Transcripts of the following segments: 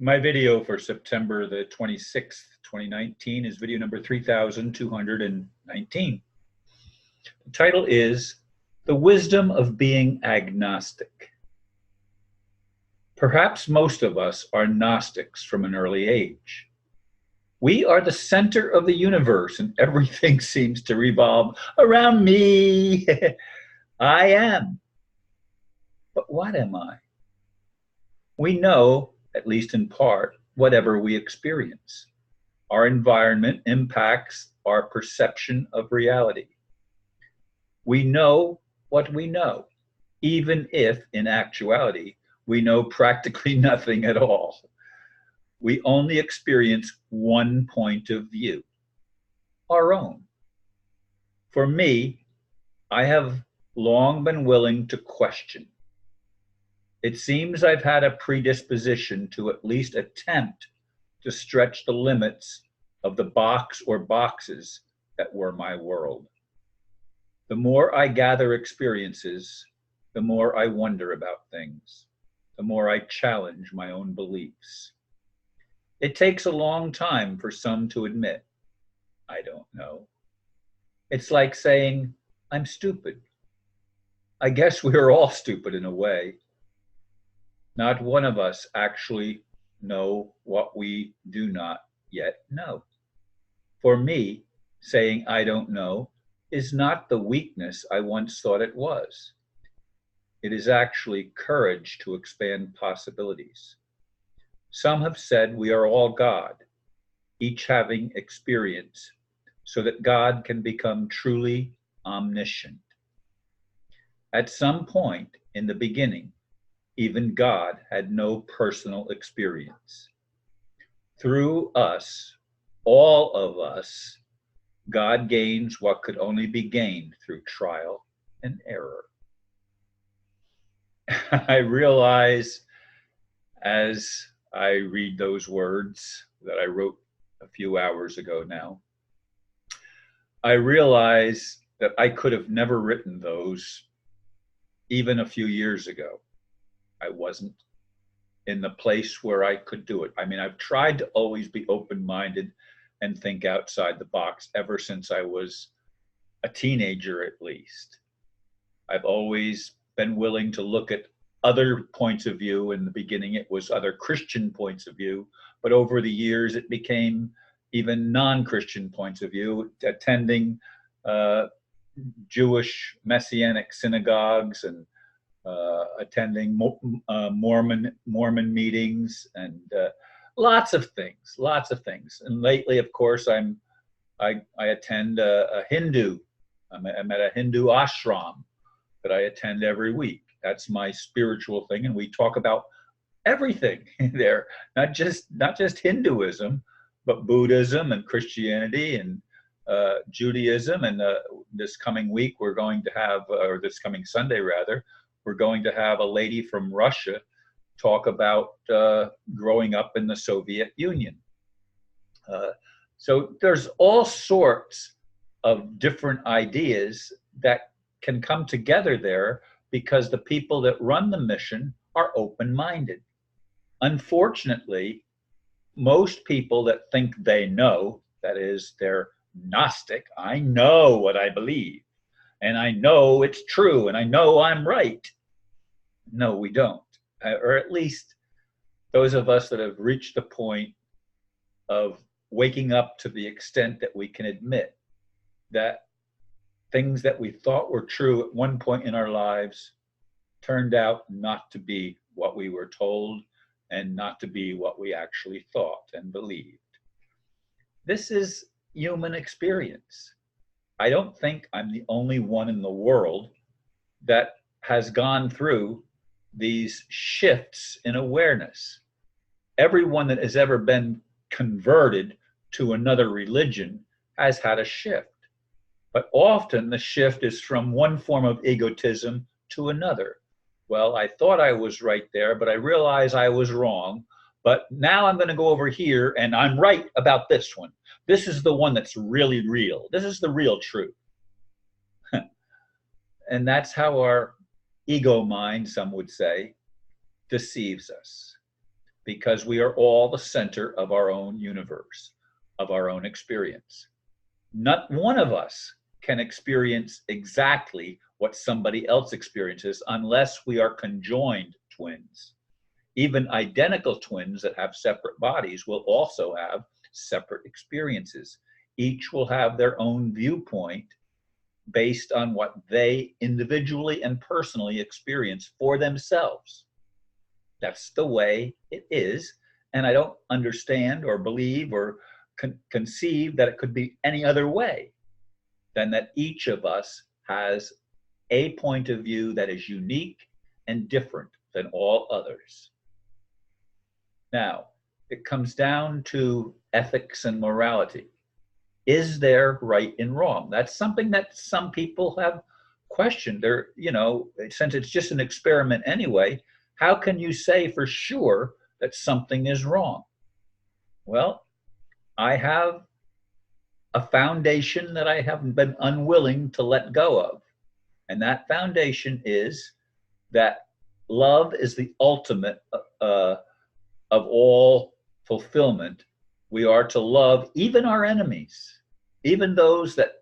My video for September the 26th, 2019 is video number 3219. The title is The Wisdom of Being Agnostic. Perhaps most of us are Gnostics from an early age. We are the center of the universe and everything seems to revolve around me. I am. But what am I? We know, at least in part, whatever we experience. Our environment impacts our perception of reality. We know what we know, even if, in actuality, we know practically nothing at all. We only experience one point of view, our own. For me, I have long been willing to question. It seems I've had a predisposition to at least attempt to stretch the limits of the box or boxes that were my world. The more I gather experiences, the more I wonder about things, the more I challenge my own beliefs. It takes a long time for some to admit, I don't know. It's like saying, I'm stupid. I guess we're all stupid in a way. Not one of us actually know what we do not yet know. For me, saying I don't know is not the weakness I once thought it was. It is actually courage to expand possibilities. Some have said we are all God, each having experience, so that God can become truly omniscient. At some point in the beginning, even God had no personal experience. Through us, all of us, God gains what could only be gained through trial and error. I realize as I read those words that I wrote a few hours ago now, I realize that I could have never written those even a few years ago. I wasn't in the place where I could do it. I mean, I've tried to always be open-minded and think outside the box ever since I was a teenager, at least. I've always been willing to look at other points of view. In the beginning, it was other Christian points of view, but over the years, it became even non-Christian points of view, attending Jewish Messianic synagogues and attending Mormon meetings and lots of things. And lately, of course, I attend a Hindu. I'm at a Hindu ashram that I attend every week. That's my spiritual thing, and we talk about everything there, not just Hinduism, but Buddhism and Christianity and Judaism. And this coming week, we're going to have, or this coming Sunday rather, we're going to have a lady from Russia talk about growing up in the Soviet Union. So there's all sorts of different ideas that can come together there because the people that run the mission are open-minded. Unfortunately, most people that think they know, that is, they're Gnostic, I know what I believe, and I know it's true, and I know I'm right. No, we don't. Or at least those of us that have reached the point of waking up to the extent that we can admit that things that we thought were true at one point in our lives turned out not to be what we were told and not to be what we actually thought and believed. This is human experience. I don't think I'm the only one in the world that has gone through these shifts in awareness. Everyone that has ever been converted to another religion has had a shift. But often the shift is from one form of egotism to another. Well, I thought I was right there, but I realized I was wrong. But now I'm going to go over here and I'm right about this one. This is the one that's really real. This is the real truth. And that's how our ego mind, some would say, deceives us. because we are all the center of our own universe, of our own experience. Not one of us can experience exactly what somebody else experiences unless we are conjoined twins. Even identical twins that have separate bodies will also have separate experiences. Each will have their own viewpoint based on what they individually and personally experience for themselves. That's the way it is. And I don't understand or believe or conceive that it could be any other way than that each of us has a point of view that is unique and different than all others. Now, it comes down to ethics and morality. Is there right and wrong? That's something that some people have questioned. They're, since it's just an experiment anyway, how can you say for sure that something is wrong? Well, I have a foundation that I have been unwilling to let go of. And that foundation is that love is the ultimate of all fulfillment. We are to love even our enemies, even those that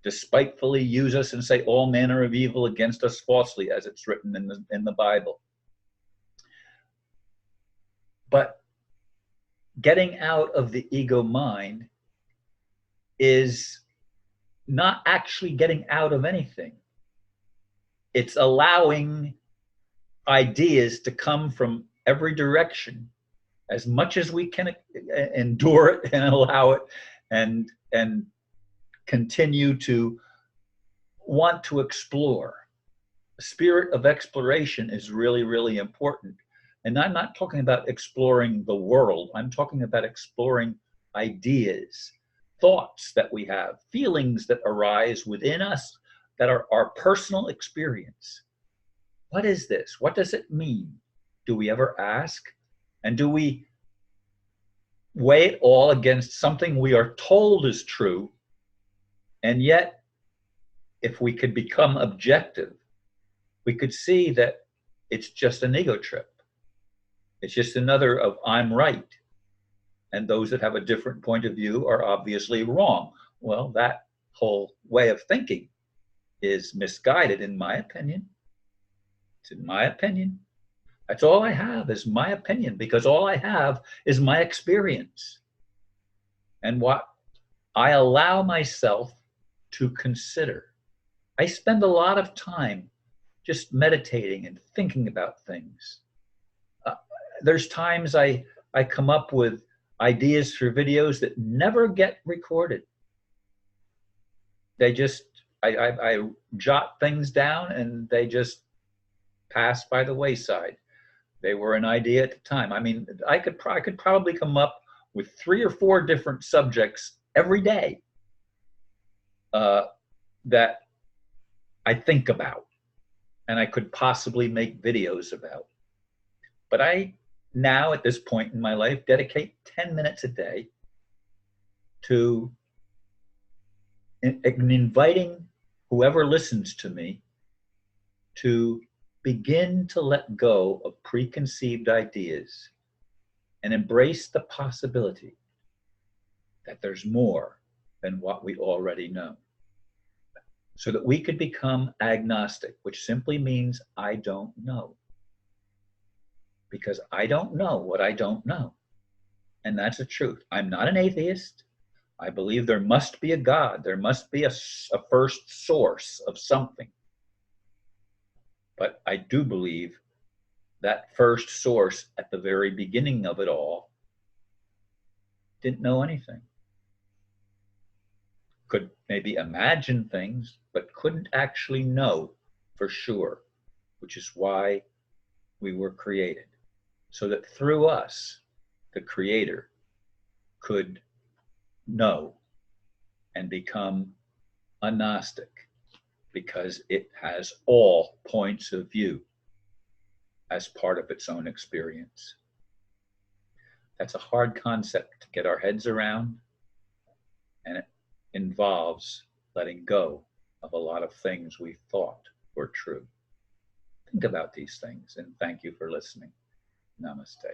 despitefully use us and say all manner of evil against us falsely, as it's written in the Bible. But getting out of the ego mind is not actually getting out of anything. It's allowing ideas to come from every direction as much as we can endure it and allow it and continue to want to explore. The spirit of exploration is really, really important. And I'm not talking about exploring the world. I'm talking about exploring ideas, thoughts that we have, feelings that arise within us that are our personal experience. What is this? What does it mean? Do we ever ask? And do we weigh it all against something we are told is true? And yet, if we could become objective, we could see that it's just an ego trip. It's just another of I'm right. And those that have a different point of view are obviously wrong. Well, that whole way of thinking is misguided, in my opinion. It's in my opinion. That's all I have is my opinion, because all I have is my experience and what I allow myself to consider. I spend a lot of time just meditating and thinking about things. There's times I come up with ideas for videos that never get recorded. They just, I jot things down and they just pass by the wayside. They were an idea at the time. I mean, I could probably come up with 3 or 4 different subjects every day that I think about and I could possibly make videos about. But I now, at this point in my life, dedicate 10 minutes a day to inviting whoever listens to me to begin to let go of preconceived ideas and embrace the possibility that there's more than what we already know, so that we could become agnostic, which simply means I don't know. Because I don't know what I don't know. And that's the truth. I'm not an atheist. I believe there must be a God. There must be a first source of something. But I do believe that first source at the very beginning of it all didn't know anything. Could maybe imagine things, but couldn't actually know for sure, which is why we were created. So that through us, the Creator could know and become a Gnostic, because it has all points of view as part of its own experience. That's a hard concept to get our heads around, and it involves letting go of a lot of things we thought were true. Think about these things, and thank you for listening. Namaste.